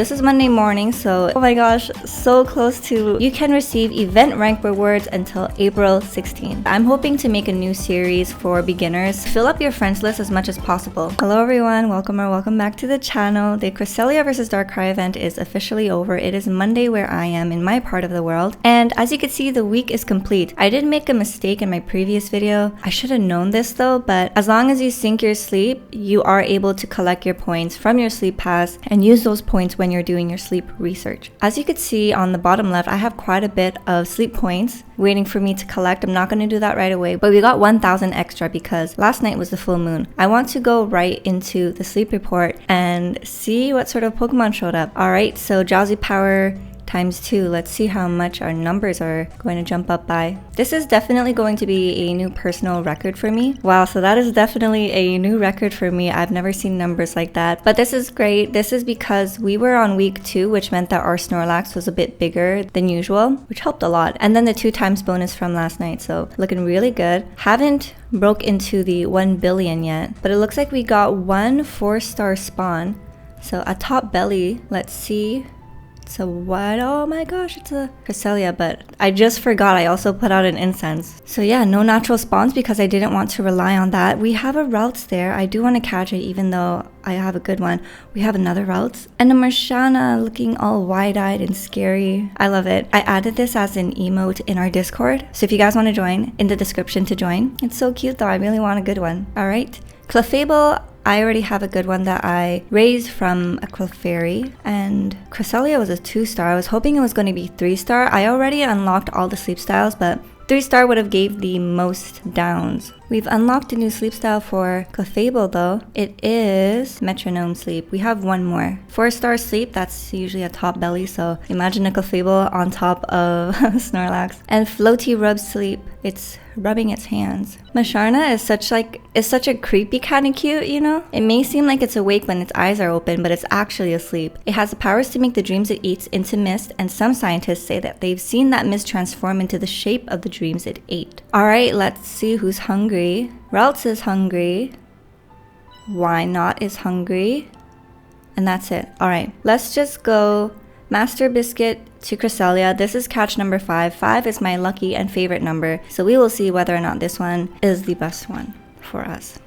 This is Monday morning, so oh my gosh, so close to you can receive event rank rewards until April 16th. I'm hoping to make a new series for beginners. Fill up your friends list as much as possible. Hello everyone, welcome back to the channel. The Cresselia vs Darkrai event is officially over. It is Monday where I am in my part of the world, and as you can see, the week is complete. I did make a mistake in my previous video. I should have known this though, but as long as you sync your sleep, you are able to collect your points from your sleep pass and use those points when you're doing your sleep research. As you can see on the bottom left, I have quite a bit of sleep points waiting for me to collect. I'm not going to do that right away, but we got 1,000 extra because last night was the full moon. I want to go right into the sleep report and see what sort of Pokemon showed up. Alright, so Drowsy Power times 2. Let's see how much our numbers are going to jump up by. This is definitely going to be a new personal record for me. Wow, so that is definitely a new record for me. I've never seen numbers like that, but this is great. This is because we were on week 2, which meant that our Snorlax was a bit bigger than usual, which helped a lot. And then the 2 times bonus from last night, so looking really good. Haven't broke into the 1 billion yet, but it looks like we got 1 4-star spawn. So a top belly, let's see. So what? Oh my gosh, it's a Cresselia, but I just forgot I also put out an incense. So yeah, no natural spawns because I didn't want to rely on that. We have a Routes there. I do want to catch it even though I have a good one. We have another Routes and a Marshana looking all wide-eyed and scary. I love it. I added this as an emote in our Discord. So if you guys want to join, in the description to join. It's so cute though. I really want a good one. All right. Clefable, I already have a good one that I raised from a Clefairy, and Cresselia was a 2-star. I was hoping it was going to be 3-star. I already unlocked all the sleep styles, but 3-star would have gave the most downs. We've unlocked a new sleep style for Clefable though. It is Metronome Sleep. We have one more. 4-star sleep, that's usually a top belly, so imagine a Clefable on top of Snorlax. And Floaty Rub Sleep, it's rubbing its hands. Marshana is such a creepy kind of cute, you know? It may seem like it's awake when its eyes are open, but it's actually asleep. It has the powers to make the dreams it eats into mist, and some scientists say that they've seen that mist transform into the shape of the dreams it ate. Alright, let's see who's hungry. Routes is hungry. Why Not is hungry. And that's it. Alright, let's just go Master Biscuit to Cresselia. This is catch number 5. 5 is my lucky and favorite number, so we will see whether or not this one is the best one for us.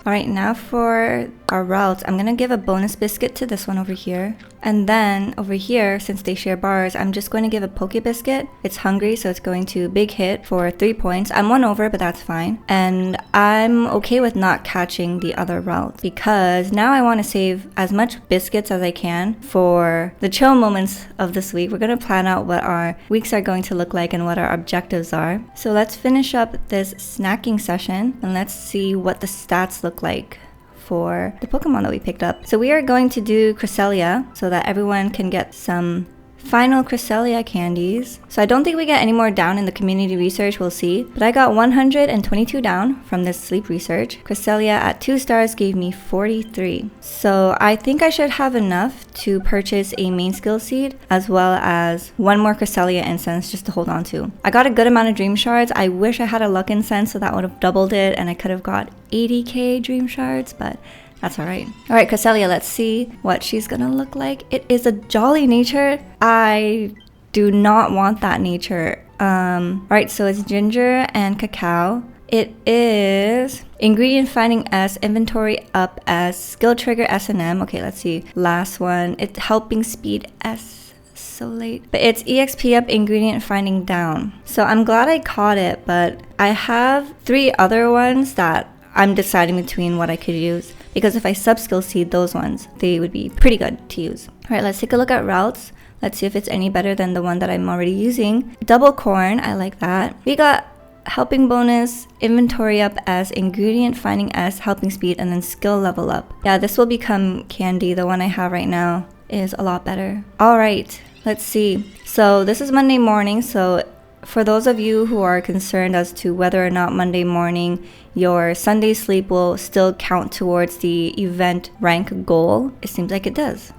Alright, now for our routes, I'm gonna give a bonus biscuit to this one over here. And then over here, since they share bars, I'm just going to give a Poke Biscuit. It's hungry, so it's going to big hit for 3 points. I'm 1 over, but that's fine. And I'm okay with not catching the other route because now I want to save as much biscuits as I can for the chill moments of this week. We're going to plan out what our weeks are going to look like and what our objectives are. So let's finish up this snacking session and let's see what the stats look like for the Pokemon that we picked up. So we are going to do Cresselia so that everyone can get some final Cresselia candies. So I don't think we get any more down in the community research, we'll see. But I got 122 down from this sleep research. Cresselia at 2 stars gave me 43. So I think I should have enough to purchase a main skill seed as well as 1 more Cresselia incense just to hold on to. I got a good amount of dream shards. I wish I had a luck incense so that would have doubled it and I could have got 80k dream shards, but that's alright. Alright, Cresselia, let's see what she's gonna look like. It is a jolly nature. I do not want that nature. Alright, so it's ginger and cacao. It is ingredient finding S, inventory up S, skill trigger S and M. Okay, let's see. Last one. It's helping speed S. So late. But it's EXP up, ingredient finding down. So I'm glad I caught it, but I have 3 other ones that I'm deciding between what I could use. Because if I sub-skill seed those ones, they would be pretty good to use. Alright, let's take a look at routes. Let's see if it's any better than the one that I'm already using. Double corn, I like that. We got helping bonus, inventory up S, ingredient finding S, helping speed, and then skill level up. Yeah, this will become candy. The one I have right now is a lot better. Alright, let's see. So this is Monday morning, so for those of you who are concerned as to whether or not Monday morning your Sunday sleep will still count towards the event rank goal, it seems like it does.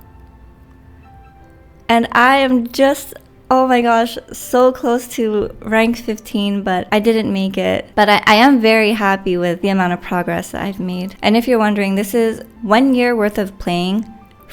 And I am just, oh my gosh, so close to rank 15, but I didn't make it. But I am very happy with the amount of progress that I've made. And if you're wondering, this is 1 year worth of playing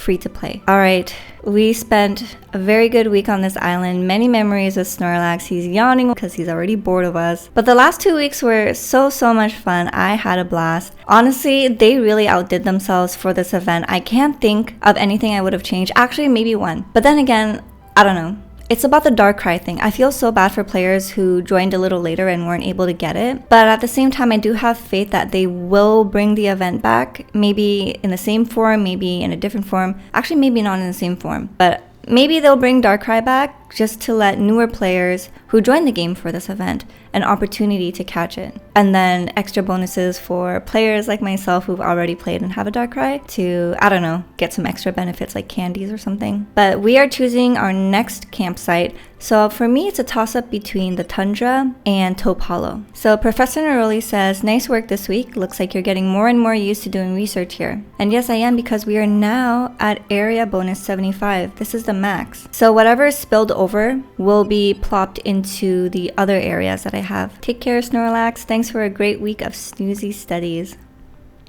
free to play. Alright, we spent a very good week on this island. Many memories with Snorlax. He's yawning because he's already bored of us. But the last 2 weeks were so much fun. I had a blast. Honestly, they really outdid themselves for this event. I can't think of anything I would have changed. Actually, maybe one. But then again, I don't know. It's about the Darkrai thing. I feel so bad for players who joined a little later and weren't able to get it. But at the same time, I do have faith that they will bring the event back. Maybe in the same form, maybe in a different form. Actually, maybe not in the same form. But maybe they'll bring Darkrai back just to let newer players who joined the game for this event an opportunity to catch it. And then extra bonuses for players like myself who've already played and have a Darkrai to, I don't know, get some extra benefits like candies or something. But we are choosing our next campsite. So for me, it's a toss-up between the Tundra and Taupe Hollow. So Professor Neroli says, nice work this week. Looks like you're getting more and more used to doing research here. And yes, I am, because we are now at area bonus 75. This is the max. So whatever is spilled over will be plopped into the other areas that I have. Take care, Snorlax. Thanks for a great week of snoozy studies.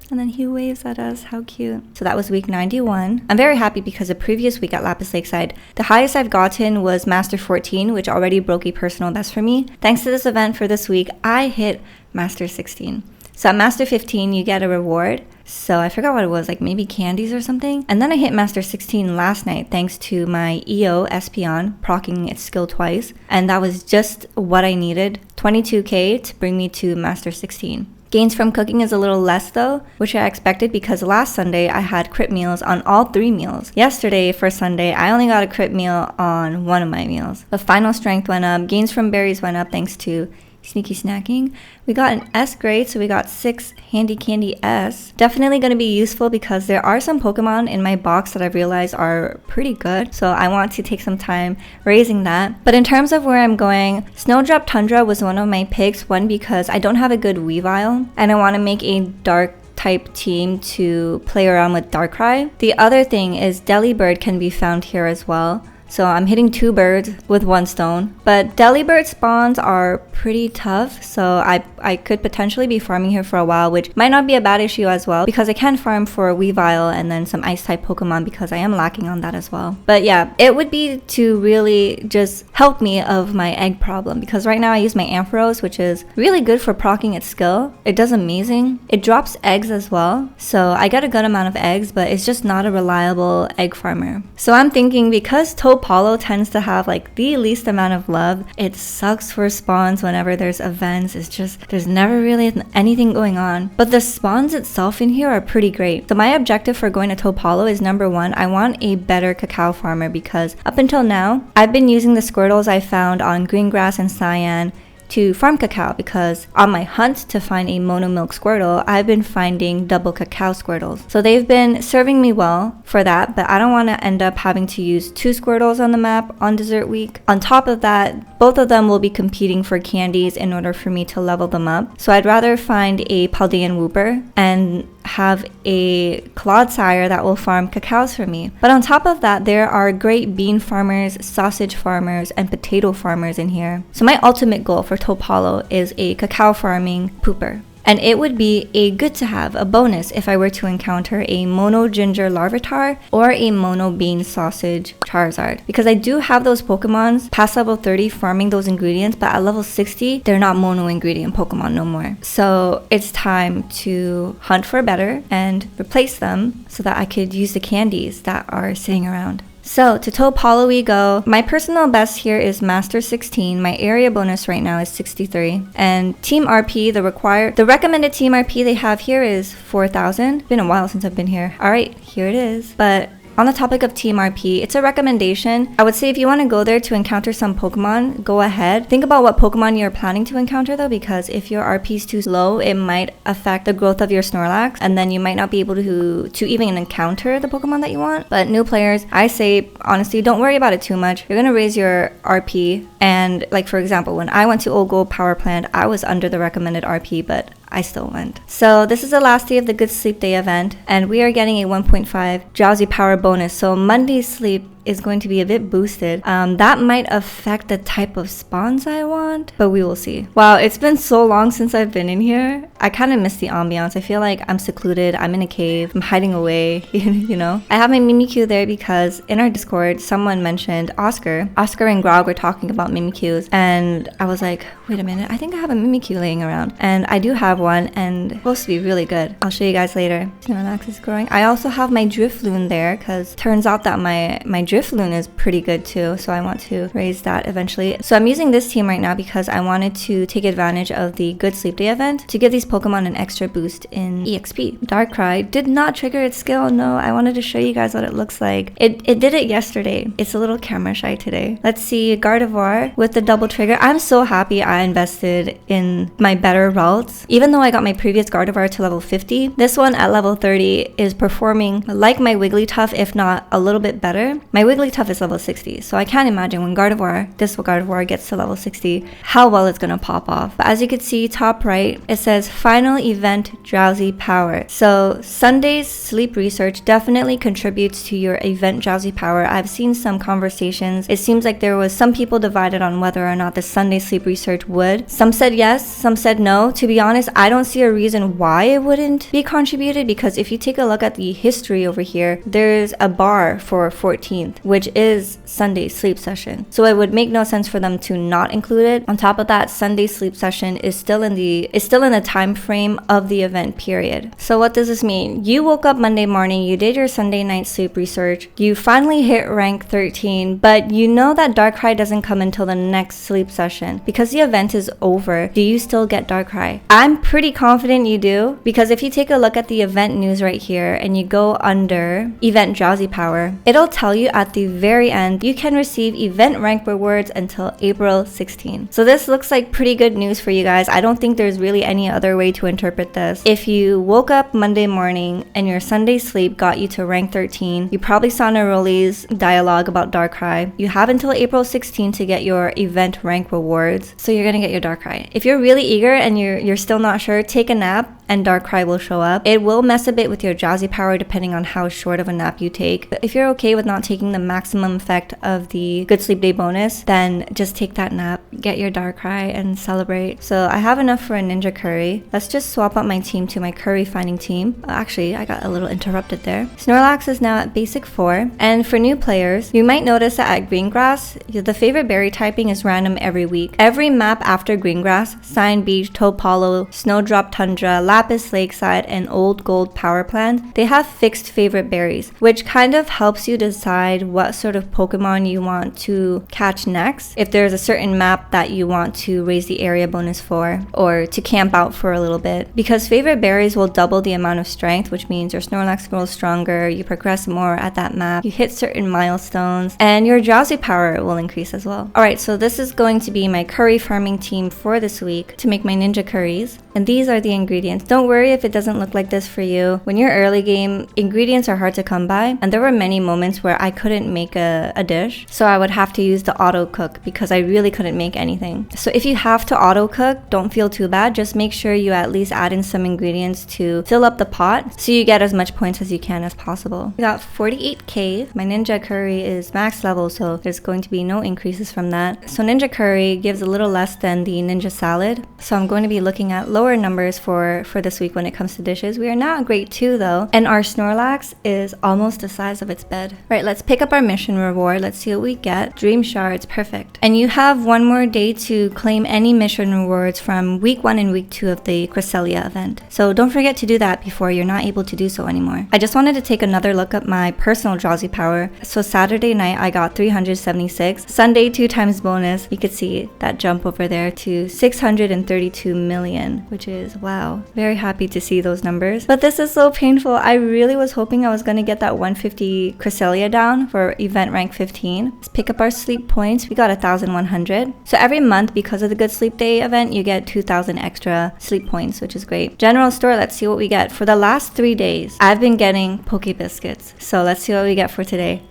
And then he waves at us. How cute. So that was week 91. I'm very happy because the previous week at Lapis Lakeside, the highest I've gotten was Master 14, which already broke a personal best for me. Thanks to this event for this week, I hit Master 16. So at Master 15, you get a reward. So I forgot what it was, like maybe candies or something. And then I hit Master 16 last night thanks to my EO Espeon proccing its skill twice. And that was just what I needed, 22k to bring me to Master 16. Gains from cooking is a little less though, which I expected because last Sunday I had crit meals on all 3 meals. Yesterday for Sunday, I only got a crit meal on 1 of my meals. The final strength went up, gains from berries went up thanks to sneaky snacking. We got an S grade, so we got 6 Handy Candy S. Definitely going to be useful because there are some Pokemon in my box that I've realized are pretty good. So I want to take some time raising that. But in terms of where I'm going, Snowdrop Tundra was one of my picks. One, because I don't have a good Weavile and I want to make a dark type team to play around with Darkrai. The other thing is Delibird can be found here as well. So I'm hitting 2 birds with 1 stone. But Delibird spawns are pretty tough, so I could potentially be farming here for a while, which might not be a bad issue as well, because I can farm for a Weavile and then some ice-type Pokemon because I am lacking on that as well. But yeah, it would be to really just help me of my egg problem, because right now I use my Ampharos, which is really good for proccing its skill. It does amazing. It drops eggs as well, so I get a good amount of eggs, but it's just not a reliable egg farmer. So I'm thinking, because Taupe Hollow tends to have like the least amount of love, it sucks for spawns whenever there's events. It's just, there's never really anything going on. But the spawns itself in here are pretty great. So my objective for going to Taupe Hollow is number 1, I want a better cacao farmer, because up until now, I've been using the Squirtles I found on Greengrass and Cyan to farm cacao, because on my hunt to find a mono milk Squirtle, I've been finding double cacao Squirtles. So they've been serving me well for that, but I don't want to end up having to use 2 Squirtles on the map on dessert week. On top of that, both of them will be competing for candies in order for me to level them up. So I'd rather find a Paldean Wooper and have a Clodsire that will farm cacaos for me. But on top of that, there are great bean farmers, sausage farmers, and potato farmers in here. So my ultimate goal for Taupe Hollow is a cacao farming pooper. And it would be a good to have, a bonus, if I were to encounter a mono ginger Larvitar or a mono bean sausage Charizard. Because I do have those Pokemons past level 30 farming those ingredients, but at level 60, they're not mono ingredient Pokemon no more. So it's time to hunt for better and replace them so that I could use the candies that are sitting around. So to Taupe Hollow we go. My personal best here is Master 16. My area bonus right now is 63. And Team RP, the recommended Team RP they have here is 4,000. It's been a while since I've been here. Alright, here it is. But on the topic of Team RP, it's a recommendation. I would say if you want to go there to encounter some Pokemon, go ahead. Think about what Pokemon you're planning to encounter though, because if your RP is too low, it might affect the growth of your Snorlax, and then you might not be able to even encounter the Pokemon that you want. But new players, I say, honestly, don't worry about it too much. You're going to raise your RP, and like for example, when I went to Old Gold Power Plant, I was under the recommended RP, but I still went. So this is the last day of the Good Sleep Day event, and we are getting a 1.5 Drowsy Power bonus. So Monday's sleep is going to be a bit boosted. That might affect the type of spawns I want, but we will see. Wow, it's been so long since I've been in here. I kind of miss the ambiance. I feel like I'm secluded, I'm in a cave, I'm hiding away, you know? I have my Mimikyu there because in our Discord, someone mentioned Oscar. Oscar and Grog were talking about Mimikyus, and I was like, wait a minute, I think I have a Mimikyu laying around. And I do have one, and it's supposed to be really good. I'll show you guys later. Snorlax is growing. I also have my Drifloon there because turns out that my Drifloon is pretty good too, so I want to raise that eventually. So I'm using this team right now because I wanted to take advantage of the Good Sleep Day event to give these Pokemon an extra boost in EXP. Darkrai did not trigger its skill. No, I wanted to show you guys what it looks like. It did it yesterday. It's a little camera shy today. Let's see, Gardevoir with the double trigger. I'm so happy I invested in my better routes. Even though I got my previous Gardevoir to level 50, this one at level 30 is performing like my Wigglytuff, if not a little bit better. My Wigglytuff is level 60, so I can't imagine when this Gardevoir gets to level 60, how well it's gonna pop off. But as you can see, top right, it says final event drowsy power. So Sunday's sleep research definitely contributes to your event drowsy power. I've seen some conversations. It seems like there was some people divided on whether or not the Sunday sleep research would. Some said yes, some said no. To be honest, I don't see a reason why it wouldn't be contributed, because if you take a look at the history over here, there's a bar for 14th, which is Sunday's sleep session. So it would make no sense for them to not include it. On top of that, Sunday's sleep session is still in the time frame of the event period. So what does this mean? You woke up Monday morning, you did your Sunday night sleep research, you finally hit rank 13, but you know that Darkrai doesn't come until the next sleep session. Because the event is over, do you still get Darkrai? I'm pretty confident you do, because if you take a look at the event news right here and you go under event drowsy power, it'll tell you at the very end you can receive event rank rewards until April 16. So this looks like pretty good news for you guys. I don't think there's really any other way to interpret this. If you woke up Monday morning and your Sunday sleep got you to rank 13, you probably saw Neroli's dialogue about Darkrai. You have until April 16 to get your event rank rewards, so you're gonna get your Darkrai. If you're really eager and you're still not sure, take a nap and Darkrai will show up. It will mess a bit with your drowsy power depending on how short of a nap you take. But if you're okay with not taking the maximum effect of the Good Sleep Day bonus, then just take that nap, get your Darkrai, and celebrate. So I have enough for a Ninja Curry. Let's just swap out my team to my Curry finding team. Actually, I got a little interrupted there. Snorlax is now at basic 4. And for new players, you might notice that at Greengrass, the favorite berry typing is random every week. Every map after Greengrass, Cyan Beach, Taupe Hollow, Snowdrop Tundra, Lapis Lakeside, and Old Gold Power Plant, they have fixed favorite berries, which kind of helps you decide what sort of Pokemon you want to catch next. If there's a certain map that you want to raise the area bonus for, or to camp out for a little bit. Because favorite berries will double the amount of strength, which means your Snorlax grows stronger, you progress more at that map, you hit certain milestones, and your drowsy power will increase as well. Alright, so this is going to be my curry farming team for this week to make my ninja curries. And these are the ingredients. Don't worry if it doesn't look like this for you. When you're early game, ingredients are hard to come by, and there were many moments where I couldn't make a dish, so I would have to use the auto cook because I really couldn't make anything. So if you have to auto cook, don't feel too bad. Just make sure you at least add in some ingredients to fill up the pot so you get as much points as you can as possible. We got 48k. My Ninja Curry is max level, so there's going to be no increases from that. So Ninja Curry gives a little less than the Ninja Salad, so I'm going to be looking at lower numbers for this week when it comes to dishes. We are now at grade 2 though, and our Snorlax is almost the size of its bed. Right, let's pick up our mission reward. Let's see what we get. Dream Shards, perfect. And you have one more day to claim any mission rewards from week 1 and week 2 of the Cresselia event. So don't forget to do that before you're not able to do so anymore. I just wanted to take another look at my personal drowsy power. So Saturday night I got 376. Sunday 2 times bonus. You could see that jump over there to 632 million, which is wow. Very happy to see those numbers. But this is so painful. I really was hoping I was going to get that 150 Cresselia down for event rank 15. Let's pick up our sleep points. We got 1,100. So every month, because of the Good Sleep Day event, you get 2,000 extra sleep points, which is great. General store, let's see what we get. For the last 3 days, I've been getting Poke Biscuits. So let's see what we get for today.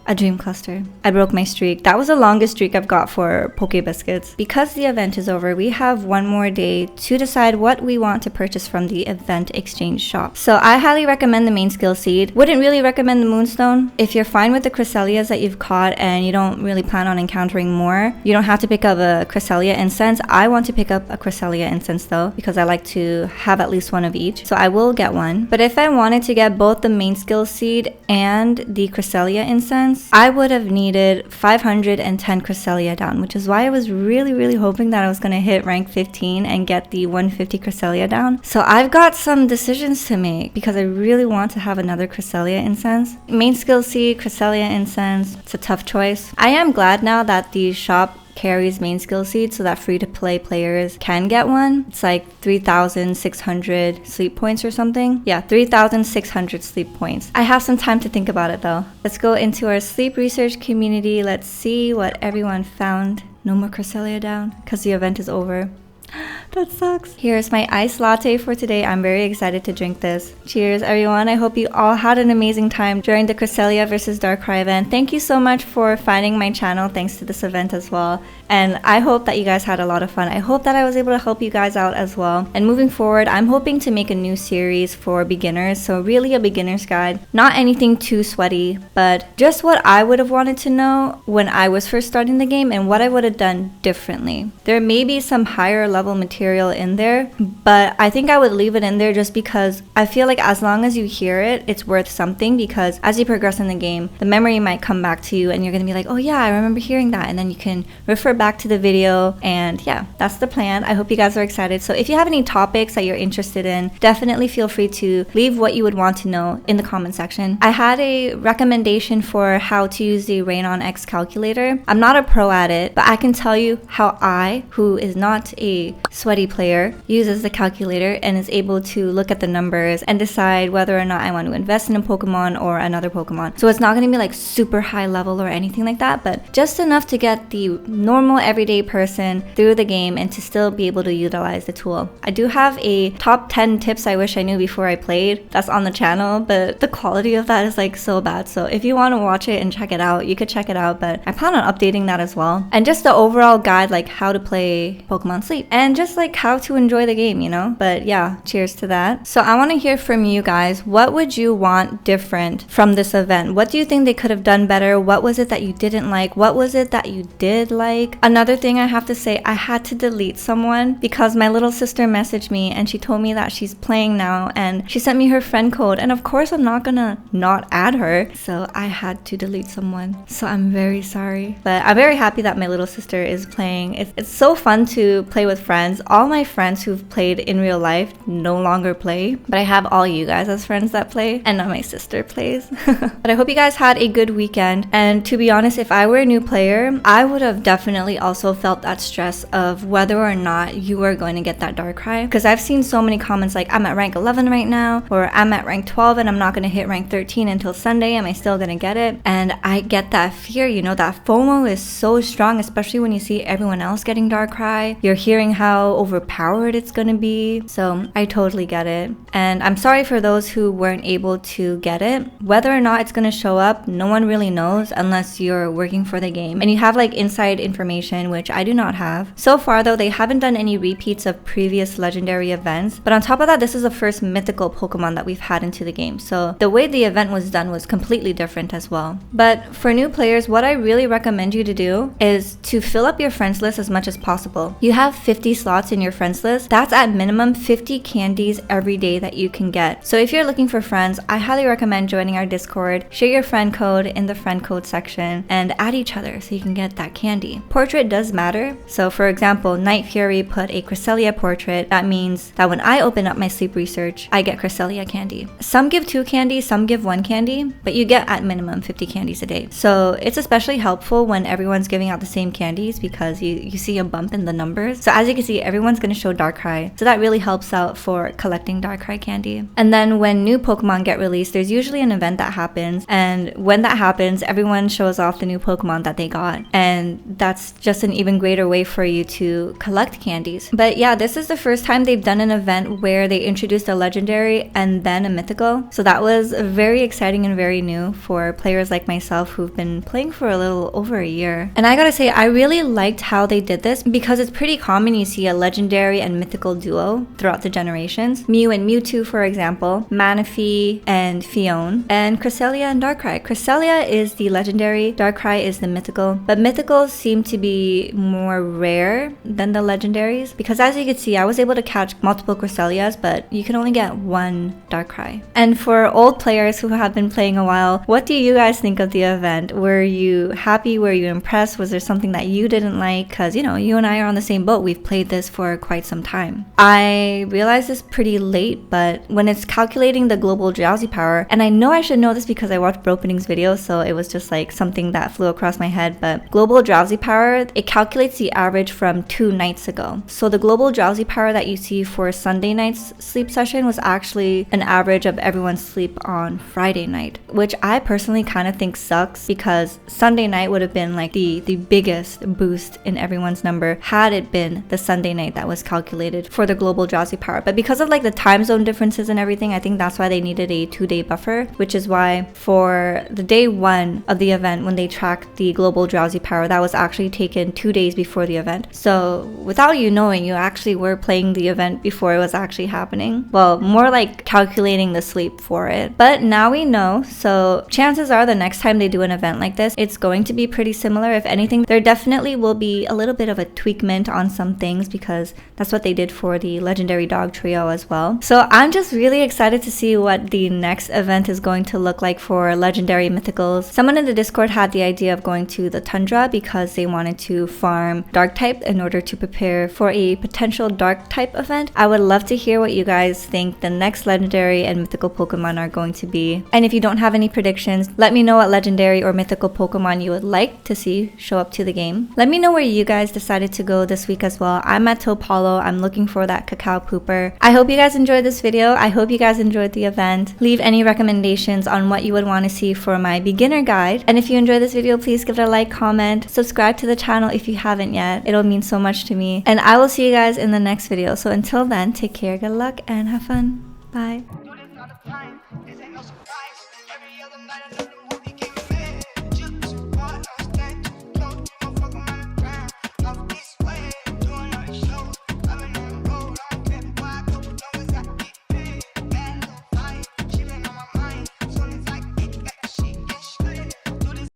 A dream cluster. I broke my streak. That was the longest streak I've got for Poke Biscuits. Because the event is over, we have one more day to decide what we want to purchase from the event exchange shop. So I highly recommend the main skill seed. Wouldn't really recommend the Moonstone. If you're fine with the Cresselias that you've caught and you don't really plan on encountering more, you don't have to pick up a Cresselia incense. I want to pick up a Cresselia incense though, because I like to have at least one of each. So I will get one. But if I wanted to get both the main skill seed and the Cresselia incense, I would have needed 510 Cresselia down, which is why I was really hoping that I was going to hit rank 15 and get the 150 Cresselia down. So I've got some decisions to make because I really want to have another Cresselia incense. Main skill seed, Cresselia incense, it's a tough choice. I am glad now that the shop carries main skill seed so that free-to-play players can get one. It's like 3,600 sleep points or something. Yeah, 3,600 sleep points. I have some time to think about it though. Let's go into our sleep research community. Let's see what everyone found. No more Cresselia down because the event is over. That sucks. Here's my iced latte for today. I'm very excited to drink this. Cheers, everyone. I hope you all had an amazing time during the Cresselia versus Darkrai event. Thank you so much for finding my channel thanks to this event as well. And I hope that you guys had a lot of fun. I hope that I was able to help you guys out as well. And moving forward, I'm hoping to make a new series for beginners. So really a beginner's guide. Not anything too sweaty, but just what I would have wanted to know when I was first starting the game and what I would have done differently. There may be some higher level material in there, but I think I would leave it in there just because I feel like as long as you hear it, it's worth something, because as you progress in the game, the memory might come back to you and you're gonna be like, oh yeah, I remember hearing that, and then you can refer back to the video. And yeah, that's the plan. I hope you guys are excited. So if you have any topics that you're interested in, definitely feel free to leave what you would want to know in the comment section. I had a recommendation for how to use the Raynon X calculator. I'm not a pro at it, but I can tell you how I, who is not a sweaty player, uses the calculator and is able to look at the numbers and decide whether or not I want to invest in a Pokemon or another Pokemon. So it's not going to be like super high level or anything like that, but just enough to get the normal everyday person through the game and to still be able to utilize the tool. I do have a top 10 tips I wish I knew before I played that's on the channel, but the quality of that is like so bad. So if you want to watch it and check it out, you could check it out, but I plan on updating that as well. And just the overall guide, like how to play Pokemon Sleep and just like how to enjoy the game, you know? But yeah, cheers to that. So I want to hear from you guys. What would you want different from this event? What do you think they could have done better? What was it that you didn't like? What was it that you did like? Another thing I have to say, I had to delete someone because my little sister messaged me and she told me that she's playing now and she sent me her friend code, and of course I'm not gonna not add her, so I had to delete someone. So I'm very sorry, but I'm very happy that my little sister is playing. It's so fun to play with friends. All my friends who've played in real life no longer play, but I have all you guys as friends that play, and now my sister plays. But I hope you guys had a good weekend, and to be honest, if I were a new player, I would have definitely also felt that stress of whether or not you are going to get that Darkrai, because I've seen so many comments like, I'm at rank 11 right now, or I'm at rank 12 and I'm not going to hit rank 13 until Sunday. Am I still going to get it? And I get that fear, you know, that FOMO is so strong, especially when you see everyone else getting Darkrai. You're hearing how overpowered it's going to be. So I totally get it. And I'm sorry for those who weren't able to get it. Whether or not it's going to show up, no one really knows unless you're working for the game and you have like inside information, which I do not have. So far though, they haven't done any repeats of previous legendary events, but on top of that, this is the first mythical Pokemon that we've had into the game, so the way the event was done was completely different as well. But for new players, what I really recommend you to do is to fill up your friends list as much as possible. You have 50 slots in your friends list. That's at minimum 50 candies every day that you can get. So if you're looking for friends, I highly recommend joining our Discord, share your friend code in the friend code section, and add each other so you can get that candy. Portrait does matter. So for example, Night Fury put a Cresselia portrait. That means that when I open up my sleep research, I get Cresselia candy. Some give 2 candies, some give 1 candy, but you get at minimum 50 candies a day. So it's especially helpful when everyone's giving out the same candies because you see a bump in the numbers. So as you can see, everyone's gonna show Darkrai. So that really helps out for collecting Darkrai candy. And then when new Pokemon get released, there's usually an event that happens. And when that happens, everyone shows off the new Pokemon that they got. And that's just an even greater way for you to collect candies. But yeah, this is the first time they've done an event where they introduced a legendary and then a mythical. So that was very exciting and very new for players like myself who've been playing for a little over a year. And I gotta say, I really liked how they did this because it's pretty common you see a legendary and mythical duo throughout the generations. Mew and Mewtwo, for example, Manaphy and Fione, and Cresselia and Darkrai. Cresselia is the legendary, Darkrai is the mythical, but mythicals seem to be more rare than the legendaries because as you can see, I was able to catch multiple Cresselias, but you can only get one Darkrai. And for old players who have been playing a while, what do you guys think of the event? Were you happy? Were you impressed? Was there something that you didn't like? Because, you know, you and I are on the same boat. We've played this for quite some time. I realized this pretty late, but when it's calculating the global drowsy power, and I know I should know this because I watched Bropening's video, so it was just like something that flew across my head, but global drowsy power, it calculates the average from 2 nights ago. So the global drowsy power that you see for Sunday night's sleep session was actually an average of everyone's sleep on Friday night, which I personally kind of think sucks because Sunday night would have been like the biggest boost in everyone's number had it been the Sunday night that was calculated for the global drowsy power. But because of like the time zone differences and everything, I think that's why they needed a 2-day buffer, which is why for the day 1 of the event when they tracked the global drowsy power, that was actually taken 2 days before the event. So without you knowing, you actually were playing the event before it was actually happening. Well, more like calculating the sleep for it. But now we know, so chances are the next time they do an event like this, it's going to be pretty similar. If anything, there definitely will be a little bit of a tweakment on some things because that's what they did for the legendary dog trio as well. So I'm just really excited to see what the next event is going to look like for legendary mythicals. Someone in the Discord had the idea of going to the Tundra because they wanted to farm dark type in order to prepare for a potential dark type event. I would love to hear what you guys think the next legendary and mythical Pokemon are going to be. And if you don't have any predictions, let me know what legendary or mythical Pokemon you would like to see show up to the game. Let me know where you guys decided to go this week as well. I'm at Taupe Hollow. I'm looking for that cacao pooper. I hope you guys enjoyed this video. I hope you guys enjoyed the event. Leave any recommendations on what you would want to see for my beginner guide. And if you enjoyed this video, please give it a like, comment, subscribe to the channel if you haven't yet. It'll mean so much to me. And I will see you guys in the next video. So until then, take care, good luck, and have fun. Bye.